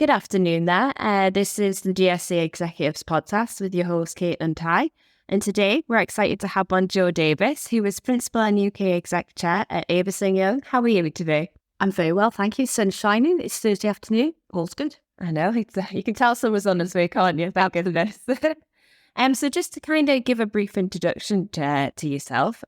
Good afternoon there. This is the GSC Executives Podcast with your host, Caitlin Tye. And today we're excited to have on Jo Davis, who is Principal and UK Exec Chair at Avison Young. How are you today? I'm very well, thank you. Sun's shining. It's Thursday afternoon. All's good. I know. You can tell summer's on its way, can't you? Thank goodness. So just to kind of give a brief introduction to yourself,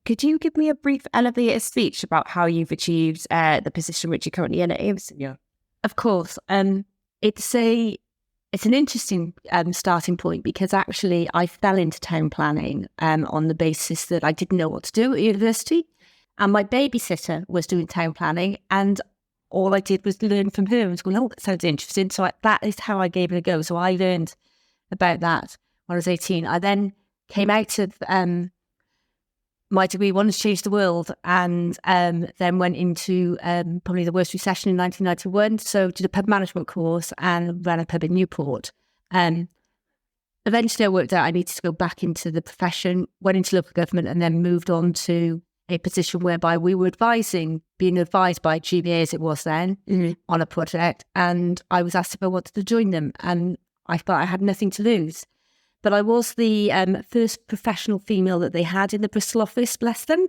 could you give me a brief elevator speech about how you've achieved the position which you're currently in at Avison Young? Of course. It's an interesting starting point because actually I fell into town planning on the basis that I didn't know what to do at university, and my babysitter was doing town planning, and all I did was learn from her and was going, oh, that sounds interesting. So that is how I gave it a go. So I learned about that when I was 18. I then came out of my degree, wanted to change the world, and then went into probably the worst recession in 1991. So did a pub management course and ran a pub in Newport. Eventually I worked out I needed to go back into the profession, went into local government, and then moved on to a position whereby we were being advised by GBA as it was then, on a project. And I was asked if I wanted to join them, and I thought I had nothing to lose. But I was the first professional female that they had in the Bristol office, bless them.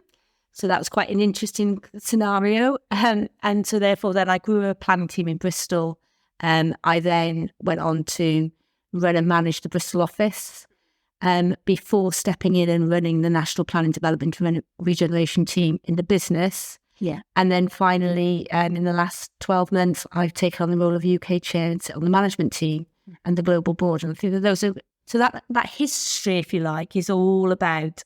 So that was quite an interesting scenario. And so therefore then I grew a planning team in Bristol. I then went on to run and manage the Bristol office before stepping in and running the National Planning Development and Regeneration team in the business. Yeah. And then finally, in the last 12 months, I've taken on the role of UK Chair and sit on the management team and the global board. And I think that those are... So that history, if you like, is all about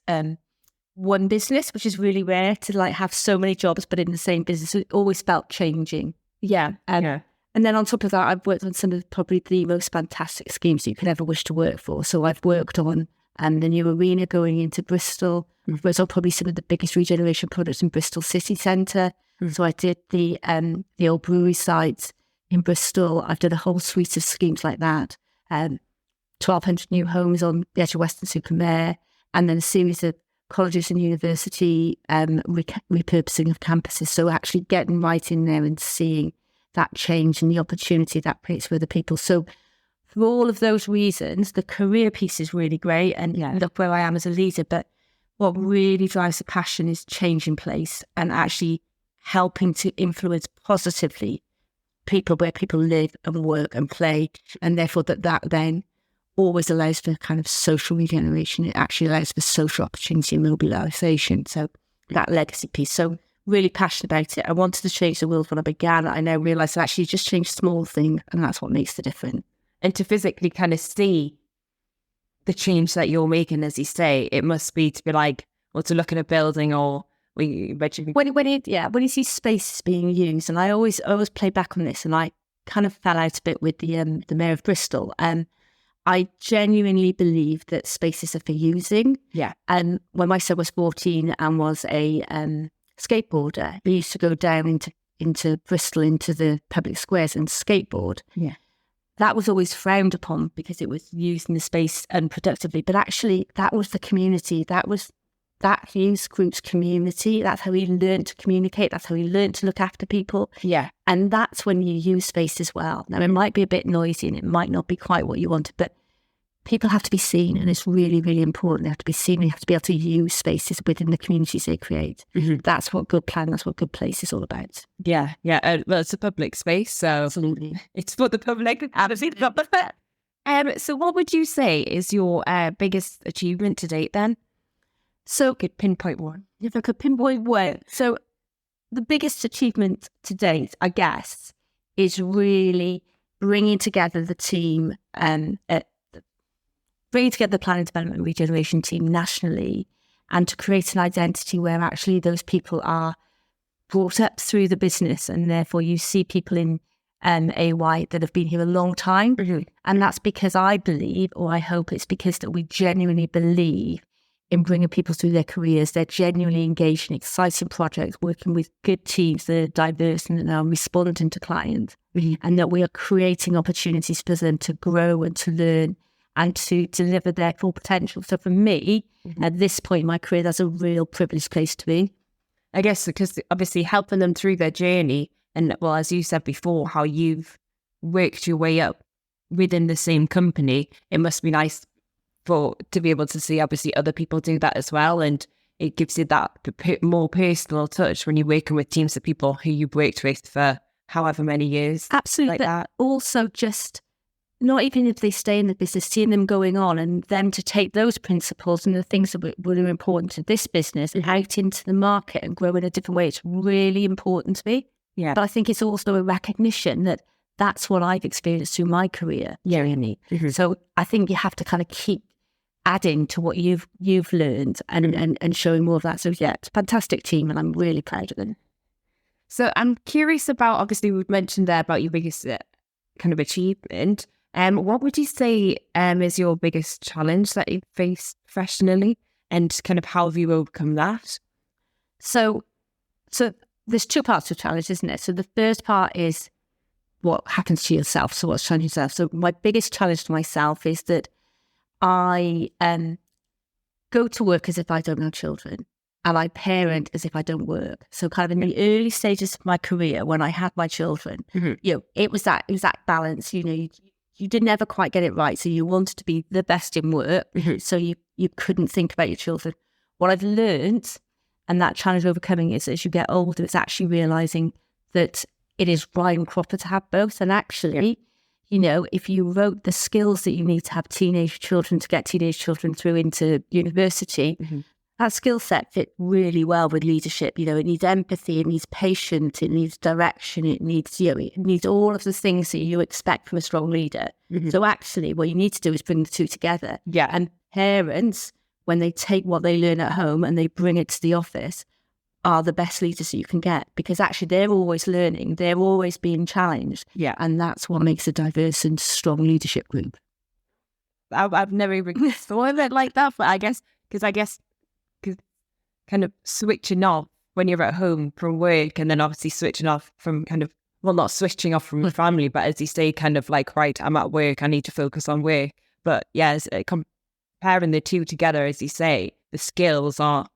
one business, which is really rare to have so many jobs, but in the same business. So it always felt changing. Yeah. And then on top of that, I've worked on some of probably the most fantastic schemes you could ever wish to work for. So I've worked on the new arena going into Bristol. I've worked on probably some of the biggest regeneration projects in Bristol city centre. So I did the old brewery site in Bristol. I've done a whole suite of schemes like that. 1,200 new homes on the edge of Weston-super-Mare, and then a series of colleges and university repurposing of campuses. So actually getting right in there and seeing that change and the opportunity that creates for other people. So for all of those reasons, the career piece is really great, and look where I am as a leader. But what really drives the passion is changing place and actually helping to influence positively people where people live and work and play, and therefore that then always allows for kind of social regeneration. It actually allows for social opportunity and mobilisation. So that legacy piece. So really passionate about it. I wanted to change the world when I began. I now realise that actually just change small thing, and that's what makes the difference. And to physically kind of see the change that you're making, as you say, it must be to be like, or to look at a building, or when you see spaces being used. And I always play back on this, and I kind of fell out a bit with the Mayor of Bristol. I genuinely believe that spaces are for using. Yeah. And when my son was 14 and was a skateboarder, he used to go down into Bristol, into the public squares and skateboard. Yeah. That was always frowned upon because it was used in the space unproductively. But actually, that was the community. That was that youth group's community. That's how he learned to communicate. That's how he learned to look after people. Yeah. And that's when you use space as well. Now, it might be a bit noisy and it might not be quite what you wanted, but people have to be seen, and it's really, really important. They have to be seen. They have to be able to use spaces within the communities they create. Mm-hmm. That's what good plan, that's what good place is all about. Yeah, yeah. Well, it's a public space, so absolutely, it's for the public. So what would you say is your biggest achievement to date then? So, could pinpoint one. If I could pinpoint one. So the biggest achievement to date, I guess, is really bringing together the team bringing together the planning development and regeneration team nationally, and to create an identity where actually those people are brought up through the business, and therefore you see people in AY that have been here a long time. Mm-hmm. And that's because I believe, or I hope it's because that we genuinely believe in bringing people through their careers. They're genuinely engaged in exciting projects, working with good teams that are diverse and that are responding to clients, and that we are creating opportunities for them to grow and to learn and to deliver their full potential. So for me, at this point in my career, that's a real privileged place to be. I guess because obviously helping them through their journey, and well, as you said before, how you've worked your way up within the same company, it must be nice to be able to see obviously other people do that as well, and it gives you that more personal touch when you're working with teams of people who you've worked with for however many years. Absolutely. Like but that. Also just not even if they stay in the business, seeing them going on and them to take those principles and the things that were important to this business and out into the market and grow in a different way. It's really important to me. Yeah. But I think it's also a recognition that that's what I've experienced through my career journey. Mm-hmm. So I think you have to kind of keep adding to what you've learned and showing more of that. So yeah, it's a fantastic team and I'm really proud of them. So I'm curious about, obviously we've mentioned there about your biggest kind of achievement. What would you say is your biggest challenge that you've faced professionally, and kind of how have you overcome that? So there's two parts to challenge, isn't it? So the first part is what happens to yourself. So what's challenging yourself? So my biggest challenge to myself is that I go to work as if I don't have children, and I parent as if I don't work. So kind of in the early stages of my career when I had my children, it was that balance. You didn't ever quite get it right. So you wanted to be the best in work. So you couldn't think about your children. What I've learned, and that challenge overcoming, is as you get older, it's actually realizing that it is right and proper to have both. And actually, if you wrote the skills that you need to have teenage children to get teenage children through into university, that skill set fit really well with leadership. It needs empathy, it needs patience, it needs direction, it needs all of the things that you expect from a strong leader. So actually what you need to do is bring the two together. Yeah. And parents, when they take what they learn at home and they bring it to the office, are the best leaders that you can get, because actually they're always learning, they're always being challenged. Yeah. And that's what makes a diverse and strong leadership group. I've never even thought of it like that, but I guess kind of switching off when you're at home from work, and then obviously switching off from not switching off from family, but as you say, kind of like, right, I'm at work, I need to focus on work. But yes, comparing the two together, as you say, the skills are,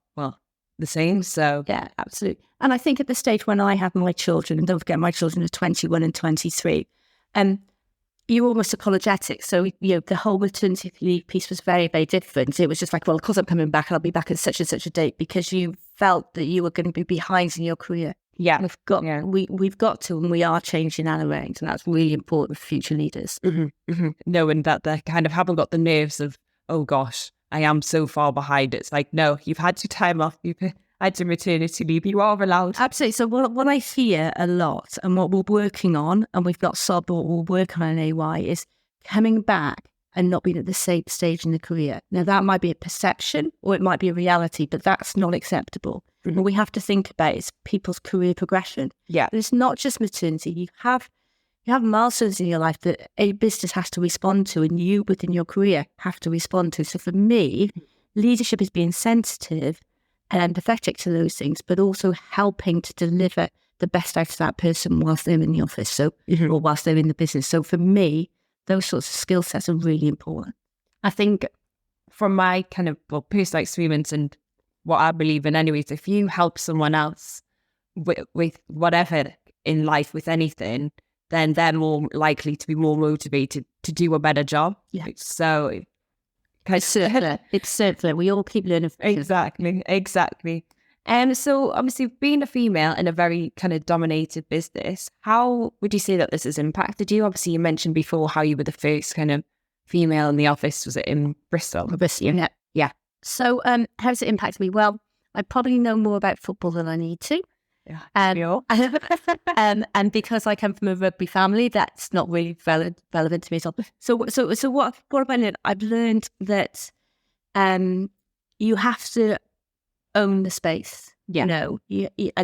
the same. So yeah, absolutely. And I think at the stage when I had my children, and don't forget my children are 21 and 23, you're almost apologetic. So, the whole maternity leave piece was very, very different. It was just like, well, of course I'm coming back and I'll be back at such and such a date, because you felt that you were going to be behind in your career. Yeah. We've got to, and we are changing that around, and that's really important for future leaders. Knowing that they kind of haven't got the nerves of, oh gosh, I am so far behind. It's like, no, you've had your time off, you've had your maternity leave, you are allowed. Absolutely. So what I hear a lot, and what we're working on, and we've got SOB, what we're working on in AY, is coming back and not being at the same stage in the career. Now, that might be a perception or it might be a reality, but that's not acceptable. What we have to think about is people's career progression. Yeah. And it's not just maternity. You have milestones in your life that a business has to respond to, and you within your career have to respond to. So for me, leadership is being sensitive and empathetic to those things, but also helping to deliver the best out of that person whilst they're in the office, or whilst they're in the business. So for me, those sorts of skill sets are really important. I think from my kind of personal experience and what I believe in anyways, if you help someone else with whatever in life, with anything, then they're more likely to be more motivated to do a better job. Yeah. So it's circular. We all keep learning. Exactly. So obviously being a female in a very kind of dominated business, how would you say that this has impacted you? Obviously you mentioned before how you were the first kind of female in the office. Was it in Bristol? Yeah. Yeah. So how's it impacted me? Well, I probably know more about football than I need to. Yeah, and because I come from a rugby family, that's not really relevant to me at all. So what have I learned? I've learned that you have to own the space. And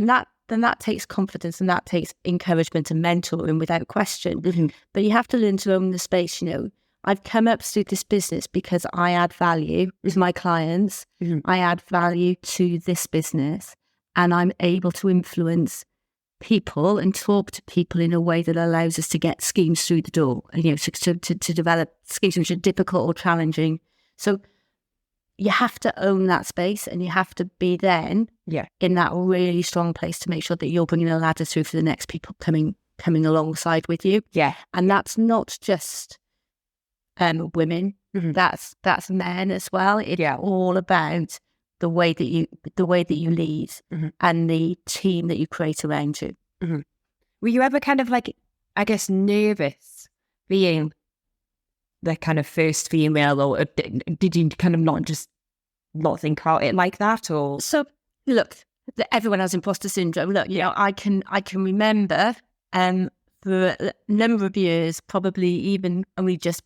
that takes confidence, and that takes encouragement and mentoring without question. But you have to learn to own the space. I've come up through this business because I add value with my clients. I add value to this business. And I'm able to influence people and talk to people in a way that allows us to get schemes through the door, and to develop schemes which are difficult or challenging. So you have to own that space, and you have to be then in that really strong place to make sure that you're bringing a ladder through for the next people coming coming alongside with you. Yeah. And that's not just women. That's men as well. It's all about the way that you lead and the team that you create around you. Were you ever kind of like, I guess, nervous being the kind of first female, or did you kind of not think about it like that? Or so look, everyone has imposter syndrome. Look, you know, I can remember for a number of years, probably even only just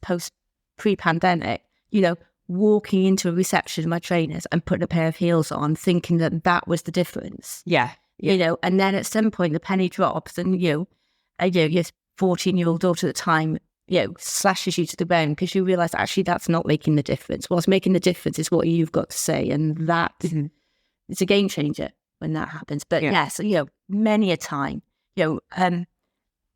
pre-pandemic, you know, walking into a reception of my trainers and putting a pair of heels on, thinking that was the difference. Yeah. You know, and then at some point the penny drops, and your 14-year-old daughter at the time, slashes you to the ground because you realise actually that's not making the difference. What's making the difference is what you've got to say, and that it's a game changer when that happens. But yes, many a time,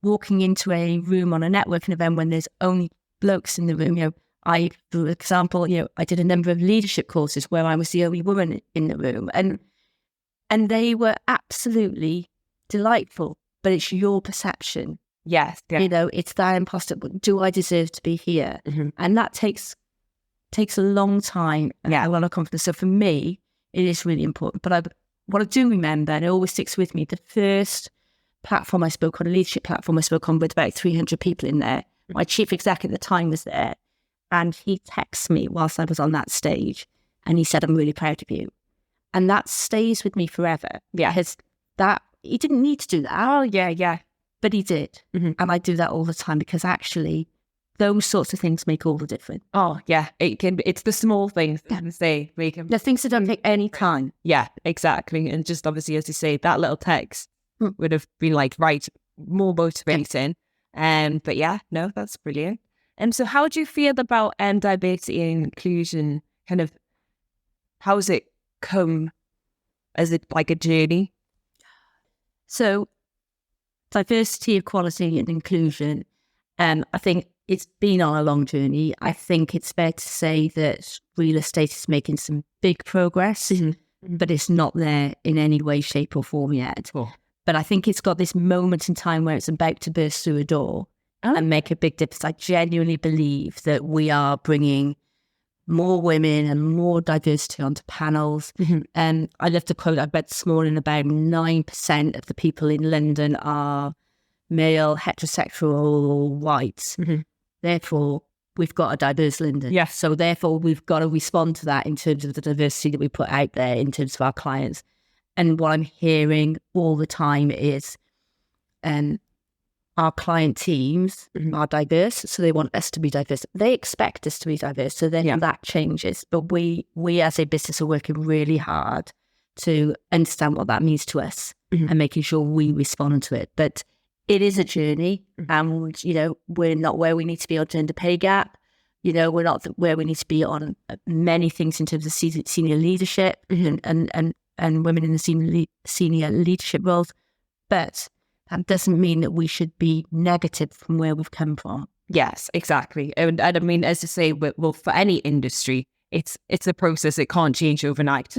walking into a room on a networking event when there's only blokes in the room, I, for example, I did a number of leadership courses where I was the only woman in the room, and they were absolutely delightful, but it's your perception. Yes. Yeah. It's that imposter. Do I deserve to be here? And that takes a long time and a lot of confidence. So for me, it is really important. But what I do remember, and it always sticks with me, the first platform I spoke on, a leadership platform I spoke on with about 300 people in there. My chief exec at the time was there, and he texted me whilst I was on that stage, and he said, "I'm really proud of you." And that stays with me forever. Yeah, he didn't need to do that. Oh, yeah. But he did. And I do that all the time because actually those sorts of things make all the difference. Oh, yeah. It's the small things that can say make them. The things that don't take any time. Yeah, exactly. And just obviously, as you say, that little text would have been like, right, more motivating. But yeah, no, that's brilliant. And so how do you feel about diversity and inclusion? Kind of, how's it come? Is it like a journey? So diversity, equality and inclusion, I think it's been on a long journey. I think it's fair to say that real estate is making some big progress, but it's not there in any way, shape or form yet. Oh. But I think it's got this moment in time where it's about to burst through a door and make a big difference. I genuinely believe that we are bringing more women and more diversity onto panels. And I love to quote, I read this morning, about 9% of the people in London are male, heterosexual, white. Therefore, we've got a diverse London. Yes. So therefore, we've got to respond to that in terms of the diversity that we put out there in terms of our clients. And what I'm hearing all the time is our client teams are diverse, so they want us to be diverse. They expect us to be diverse, so then that changes. But we as a business are working really hard to understand what that means to us and making sure we respond to it. But it is a journey, and we're not where we need to be on gender pay gap. We're not where we need to be on many things in terms of senior leadership and women in the senior leadership roles. But that doesn't mean that we should be negative from where we've come from. Yes, exactly. And I mean, as I say, well, for any industry, it's a process. It can't change overnight.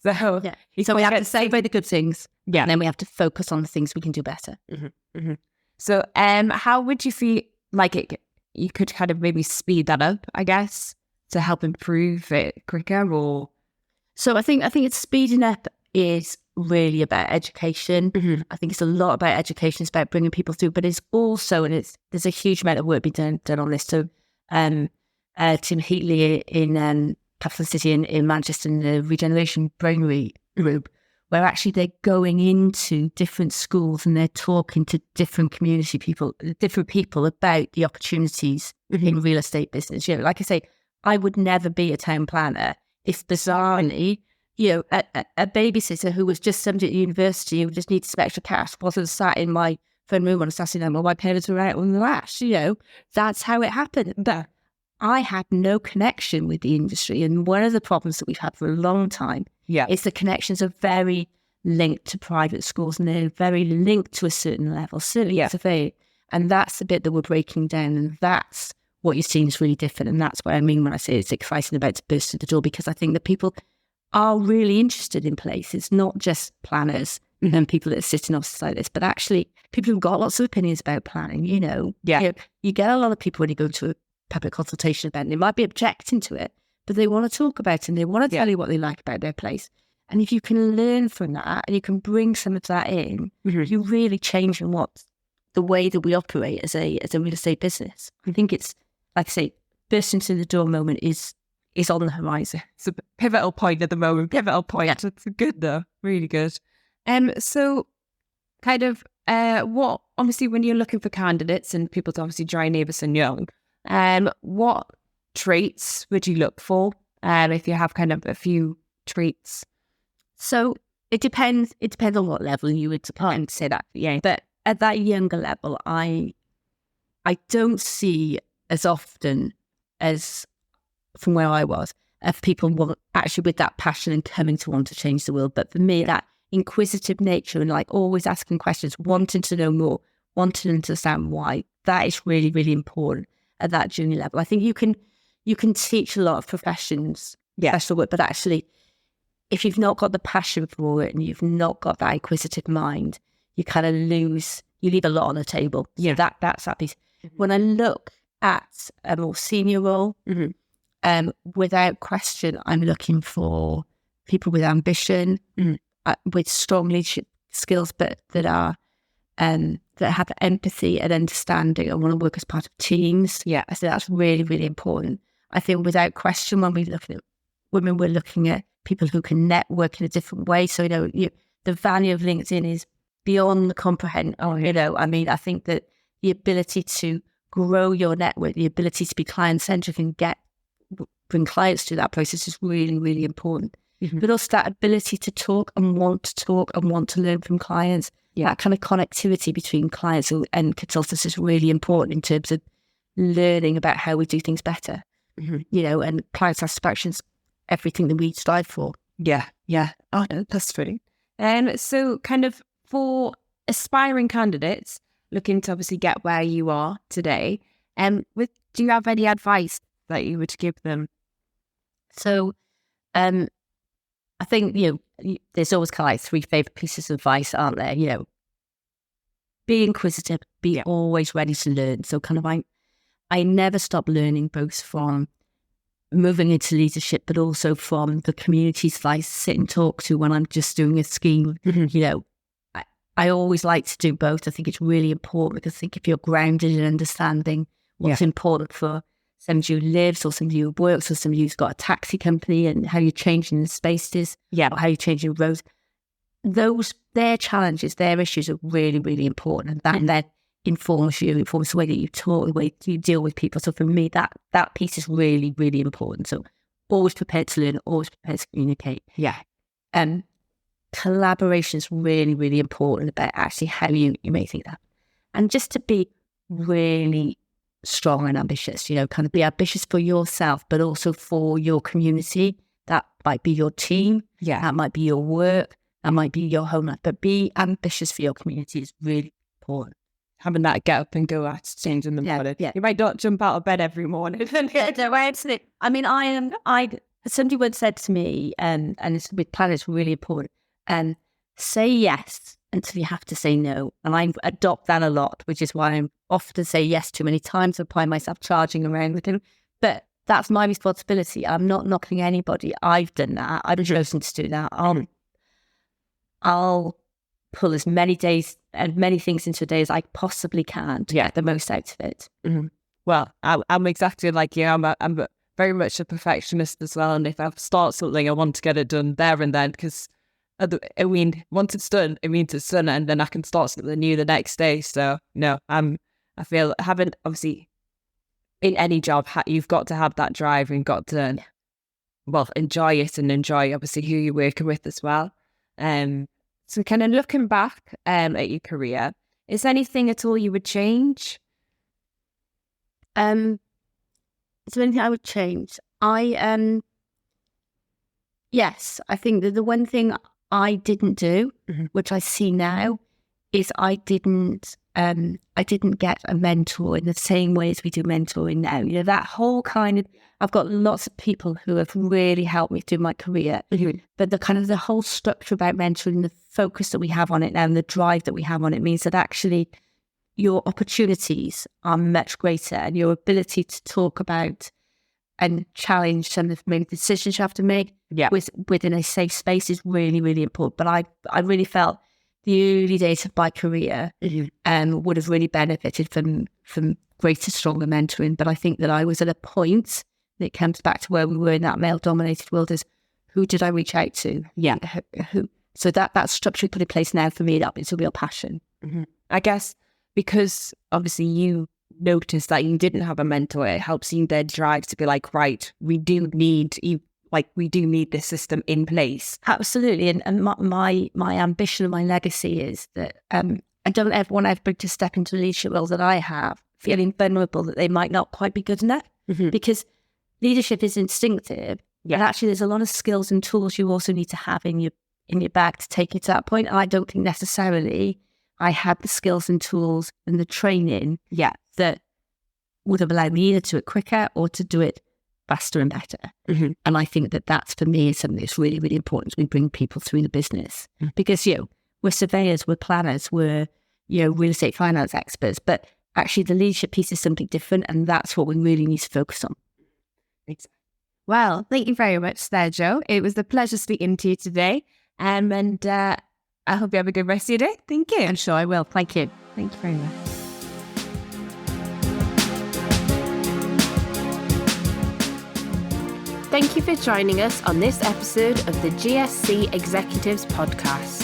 So we have to celebrate the good things. Yeah. And then we have to focus on the things we can do better. So how would you feel like you could kind of maybe speed that up, I guess, to help improve it quicker? Or so I think it's speeding up is really about education. I think it's a lot about education. It's about bringing people through, but it's also, there's a huge amount of work being done on this. So Tim Heatley in Capital City in Manchester, in the Regeneration Brainwave group, where actually they're going into different schools and they're talking to different community people, different people about the opportunities in real estate business. Like I say, I would never be a town planner if bizarrely, a babysitter who was just somebody at university who just needed some extra cash wasn't sat in my phone room on a Saturday night while my parents were out on the lash. That's how it happened. But I had no connection with the industry. And one of the problems that we've had for a long time is the connections are very linked to private schools, and they're very linked to a certain level. Certainly, and that's the bit that we're breaking down. And that's what you're seeing is really different. And that's what I mean when I say it's exciting about to burst through the door, because I think that people are really interested in places, not just planners, than people that sit in offices like this. But actually, people who've got lots of opinions about planning, you get a lot of people when you go to a public consultation event, they might be objecting to it, but they want to talk about it and they want to tell you what they like about their place. And if you can learn from that and you can bring some of that in, you really change the way that we operate as a real estate business. I think it's, like I say, bursting through the door moment is on the horizon. It's a pivotal point at the moment. Pivotal point. Yeah. It's good though. Really good. So kind of what, obviously when you're looking for candidates and people to obviously join Avison Young, what traits would you look for? If you have kind of a few traits. So it depends on what level you would say that. Yeah. But at that younger level, I don't see as often as from where I was, of people actually with that passion and coming to want to change the world. But for me, that inquisitive nature and like always asking questions, wanting to know more, wanting to understand why, that is really, really important at that junior level. I think you can teach a lot of professional work, but actually, if you've not got the passion for it and you've not got that inquisitive mind, you kind of leave a lot on the table. Yeah, that's that piece. When I look at a more senior role, without question, I'm looking for people with ambition, with strong leadership skills, but that have empathy and understanding and want to work as part of teams. Yeah, I think that's really, really important. I think without question, when we look at women, we're looking at people who can network in a different way. So, the value of LinkedIn is beyond the comprehend. I think that the ability to grow your network, the ability to be client-centric and bring clients through that process is really, really important. But also that ability to talk and want to learn from clients. Yeah. That kind of connectivity between clients and consultants is really important in terms of learning about how we do things better. And client satisfaction is everything that we strive for. Yeah. Oh, no, that's brilliant. So kind of for aspiring candidates looking to obviously get where you are today, do you have any advice that you would give them? So, I think, there's always kind of like 3 favorite pieces of advice, aren't there? Be inquisitive, be always ready to learn. So kind of I never stop learning, both from moving into leadership, but also from the communities that I sit and talk to when I'm just doing a scheme. I always like to do both. I think it's really important because I think if you're grounded in understanding what's important for somebody who lives or somebody who works or somebody who's got a taxi company and how you're changing the spaces, or how you're changing roads, their challenges, their issues are really, really important. And that then informs the way that you talk, the way you deal with people. So for me, that piece is really, really important. So always prepared to learn, always prepared to communicate. Yeah. Collaboration is really, really important about actually how you make things happen. And just to be really strong and ambitious, kind of be ambitious for yourself, but also for your community. That might be your team. Yeah. That might be your work. That might be your home life. But be ambitious for your community is really important. Having that get up and go attitude in the morning. Yeah. You might not jump out of bed every morning. No, absolutely. I mean, somebody once said to me, and it's, with planning, it's really important, say yes until you have to say no. And I adopt that a lot, which is why I often say yes too many times. I find myself charging around with him. But that's my responsibility. I'm not knocking anybody. I've done that. I've chosen to do that. I'll pull as many days and many things into a day as I possibly can to get the most out of it. Well, I'm exactly like you. I'm very much a perfectionist as well. And if I start something, I want to get it done there and then, because once it's done, it means it's done, and then I can start something new the next day. So no, I feel having, obviously, in any job, you've got to have that drive and got to, enjoy it and enjoy obviously who you're working with as well. So kind of looking back at your career, is there anything at all you would change? Is there anything I would change? Yes, I think that the one thing I didn't do, which I see now, is I didn't get a mentor in the same way as we do mentoring now. You know, that whole kind of, I've got lots of people who have really helped me through my career, but the whole structure about mentoring, the focus that we have on it now and the drive that we have on it means that actually your opportunities are much greater, and your ability to talk about and challenge some of maybe decisions you have to make within a safe space is really, really important. But I really felt the early days of my career would have really benefited from greater, stronger mentoring. But I think that I was at a point, and it comes back to where we were in that male-dominated world, is who did I reach out to? Yeah. Who? So that structure put in place now for me, that it's a real passion. I guess because obviously you noticed that you didn't have a mentor, it helps you then drive to be like, right, we do need this system in place. Absolutely. And my ambition and my legacy is that I don't ever want everybody to step into the leadership role that I have feeling vulnerable that they might not quite be good enough, because leadership is instinctive. And actually there's a lot of skills and tools you also need to have in your bag to take you to that point. And I don't think necessarily I had the skills and tools and the training that would have allowed me either to do it quicker or to do it faster and better. And I think that that's, for me, is something that's really, really important as we bring people through the business. Because, we're surveyors, we're planners, we're, real estate finance experts, but actually the leadership piece is something different, and that's what we really need to focus on. Exactly. Well, thank you very much there, Jo. It was a pleasure speaking to you today. And I hope you have a good rest of your day. Thank you. I'm sure I will. Thank you. Thank you very much. Thank you for joining us on this episode of the GSC Executives Podcast.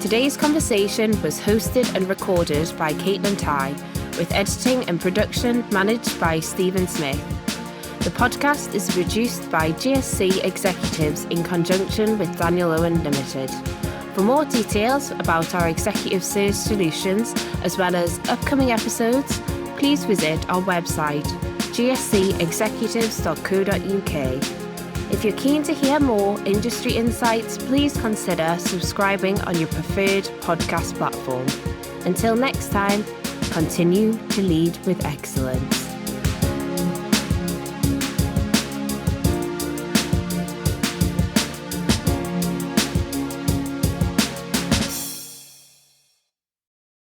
Today's conversation was hosted and recorded by Caitlin Tye, with editing and production managed by Stephen Smith. The podcast is produced by GSC Executives in conjunction with Daniel Owen Limited. For more details about our executive search solutions, as well as upcoming episodes, please visit our website, gscexecutives.co.uk. If you're keen to hear more industry insights, please consider subscribing on your preferred podcast platform. Until next time, continue to lead with excellence.